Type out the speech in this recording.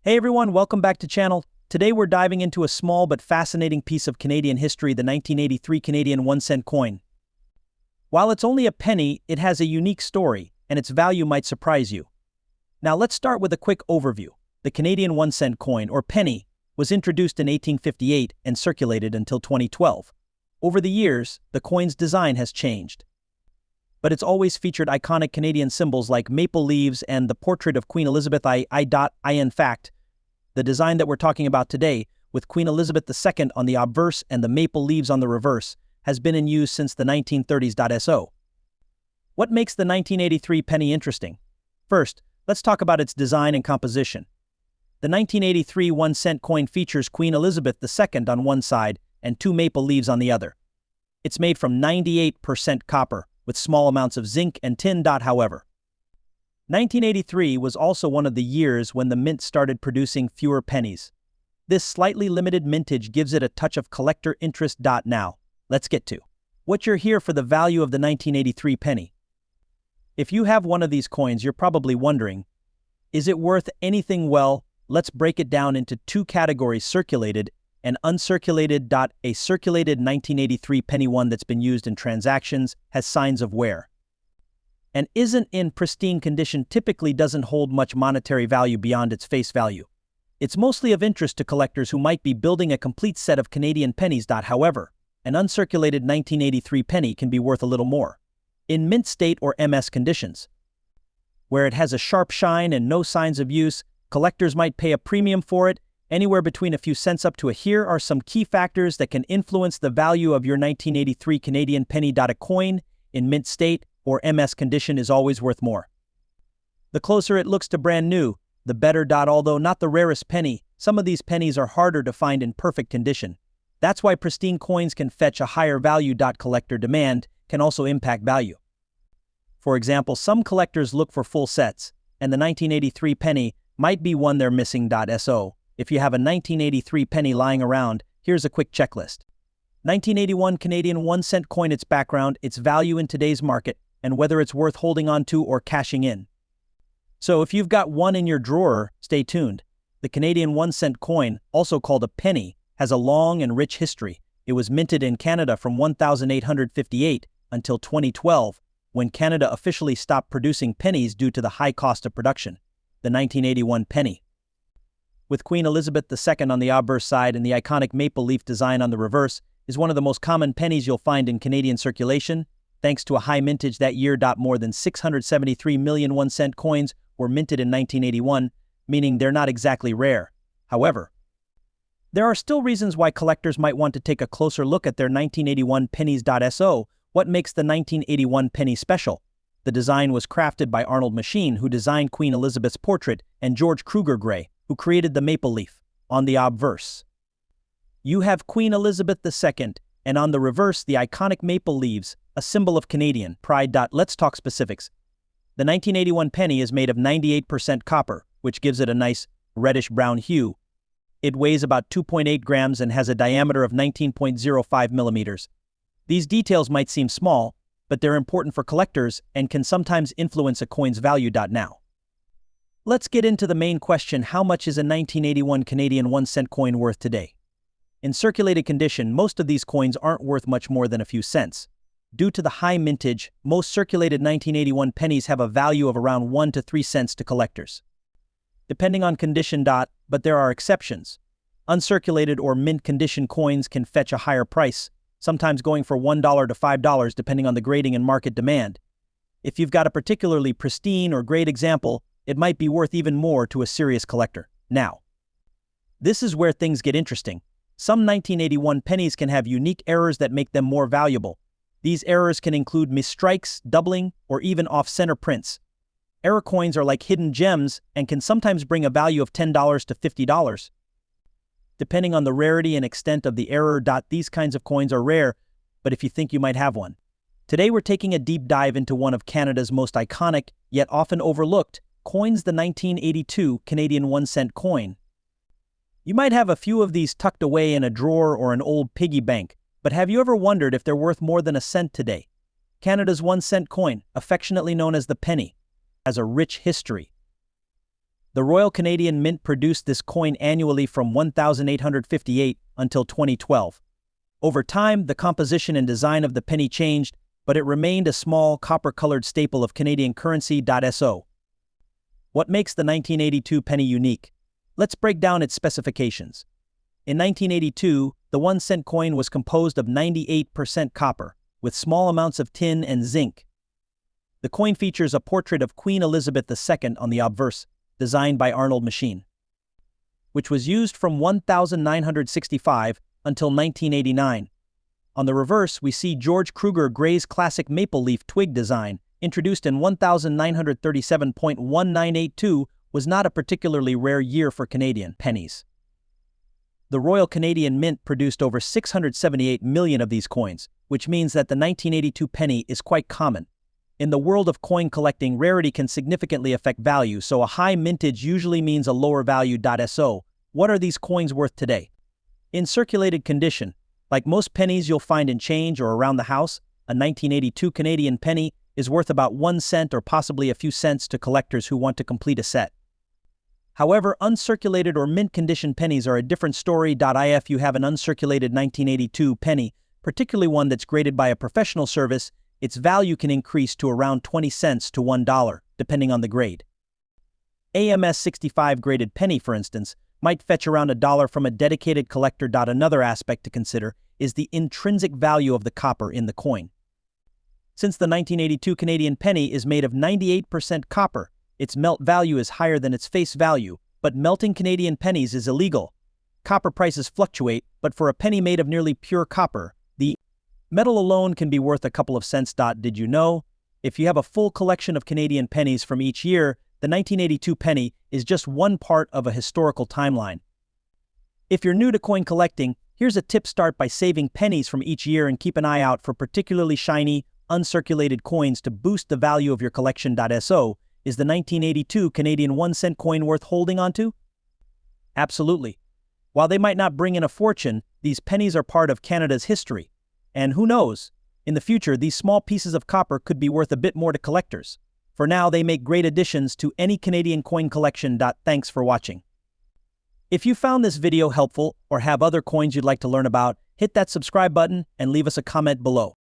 Hey everyone, welcome back to channel. Today we're diving into a small but fascinating piece of Canadian history, the 1983 Canadian 1-cent coin. While it's only a penny, it has a unique story, and its value might surprise you. Now let's start with a quick overview. The Canadian 1-cent coin, or penny, was introduced in 1858 and circulated until 2012. Over the years, the coin's design has changed. But it's always featured iconic Canadian symbols like maple leaves and the portrait of Queen Elizabeth I. In fact, the design that we're talking about today, with Queen Elizabeth II on the obverse and the maple leaves on the reverse, has been in use since the 1930s. So, what makes the 1983 penny interesting? First, let's talk about its design and composition. The 1983 1-cent coin features Queen Elizabeth II on one side and two maple leaves on the other. It's made from 98% copper, with small amounts of zinc and tin. However, 1983 was also one of the years when the mint started producing fewer pennies. This slightly limited mintage gives it a touch of collector interest. Now, let's get to what you're here for: the value of the 1983 penny. If you have one of these coins, you're probably wondering, is it worth anything? Well, let's break it down into two categories: circulated and uncirculated. A circulated 1983 penny, one that's been used in transactions, has signs of wear, and isn't in pristine condition, typically doesn't hold much monetary value beyond its face value. It's mostly of interest to collectors who might be building a complete set of Canadian pennies. However, an uncirculated 1983 penny can be worth a little more. In mint state or MS conditions, where it has a sharp shine and no signs of use, collectors might pay a premium for it, anywhere between a few cents up to a. Here are some key factors that can influence the value of your 1983 Canadian penny. A coin in mint state or MS condition is always worth more. The closer it looks to brand new, the better. Although not the rarest penny, some of these pennies are harder to find in perfect condition. That's why pristine coins can fetch a higher value. Collector demand can also impact value. For example, some collectors look for full sets, and the 1983 penny might be one they're missing. So, if you have a 1983 penny lying around, here's a quick checklist. 1981 Canadian 1-cent coin: its background, its value in today's market, and whether it's worth holding on to or cashing in. So if you've got one in your drawer, stay tuned. The Canadian 1-cent coin, also called a penny, has a long and rich history. It was minted in Canada from 1858 until 2012, when Canada officially stopped producing pennies due to the high cost of production. The 1981 penny, with Queen Elizabeth II on the obverse side and the iconic maple leaf design on the reverse, is one of the most common pennies you'll find in Canadian circulation, thanks to a high mintage that year. More than 673 million 1-cent coins were minted in 1981, meaning they're not exactly rare. However, there are still reasons why collectors might want to take a closer look at their 1981 pennies. So, what makes the 1981 penny special? The design was crafted by Arnold Machin, who designed Queen Elizabeth's portrait, and George Kruger Gray, who created the maple leaf. On the obverse, you have Queen Elizabeth II, and on the reverse, the iconic maple leaves, a symbol of Canadian pride. Let's talk specifics. The 1981 penny is made of 98% copper, which gives it a nice reddish-brown hue. It weighs about 2.8 grams and has a diameter of 19.05 millimeters. These details might seem small, but they're important for collectors and can sometimes influence a coin's value. Now, let's get into the main question: how much is a 1981 Canadian 1-cent coin worth today? In circulated condition, most of these coins aren't worth much more than a few cents. Due to the high mintage, most circulated 1981 pennies have a value of around 1 to 3 cents to collectors, depending on condition. But there are exceptions. Uncirculated or mint condition coins can fetch a higher price, sometimes going for $1 to $5 depending on the grading and market demand. If you've got a particularly pristine or great example, it might be worth even more to a serious collector. Now, this is where things get interesting. Some 1981 pennies can have unique errors that make them more valuable. These errors can include misstrikes, doubling, or even off-center prints. Error coins are like hidden gems and can sometimes bring a value of $10 to $50. Depending on the rarity and extent of the error. These kinds of coins are rare, but if you think you might have one. Today we're taking a deep dive into one of Canada's most iconic, yet often overlooked, coins: the 1982 Canadian 1-cent coin. You might have a few of these tucked away in a drawer or an old piggy bank, but have you ever wondered if they're worth more than a cent today? Canada's 1-cent coin, affectionately known as the penny, has a rich history. The Royal Canadian Mint produced this coin annually from 1858 until 2012. Over time, the composition and design of the penny changed, but it remained a small, copper-colored staple of Canadian currency. So, what makes the 1982 penny unique? Let's break down its specifications. In 1982, the 1-cent coin was composed of 98% copper, with small amounts of tin and zinc. The coin features a portrait of Queen Elizabeth II on the obverse, designed by Arnold Machin, which was used from 1965 until 1989. On the reverse, we see George Kruger Gray's classic maple leaf twig design, introduced in 1937.1982, was not a particularly rare year for Canadian pennies. The Royal Canadian Mint produced over 678 million of these coins, which means that the 1982 penny is quite common. In the world of coin collecting, rarity can significantly affect value, so a high mintage usually means a lower value. So, what are these coins worth today? In circulated condition, like most pennies you'll find in change or around the house, a 1982 Canadian penny is worth about 1 cent or possibly a few cents to collectors who want to complete a set. However, uncirculated or mint condition pennies are a different story. If you have an uncirculated 1982 penny, particularly one that's graded by a professional service, its value can increase to around 20 cents to $1, depending on the grade. AMS 65 graded penny, for instance, might fetch around $1 from a dedicated collector. Another aspect to consider is the intrinsic value of the copper in the coin. Since the 1982 Canadian penny is made of 98% copper, its melt value is higher than its face value, but melting Canadian pennies is illegal. Copper prices fluctuate, but for a penny made of nearly pure copper, the metal alone can be worth a couple of cents. Did you know? If you have a full collection of Canadian pennies from each year, the 1982 penny is just one part of a historical timeline. If you're new to coin collecting, here's a tip: start by saving pennies from each year and keep an eye out for particularly shiny, uncirculated coins to boost the value of your collection. So, is the 1982 Canadian 1-cent coin worth holding onto? Absolutely. While they might not bring in a fortune, these pennies are part of Canada's history. And who knows, in the future these small pieces of copper could be worth a bit more to collectors. For now, they make great additions to any Canadian coin collection. Thanks for watching. If you found this video helpful or have other coins you'd like to learn about, hit that subscribe button and leave us a comment below.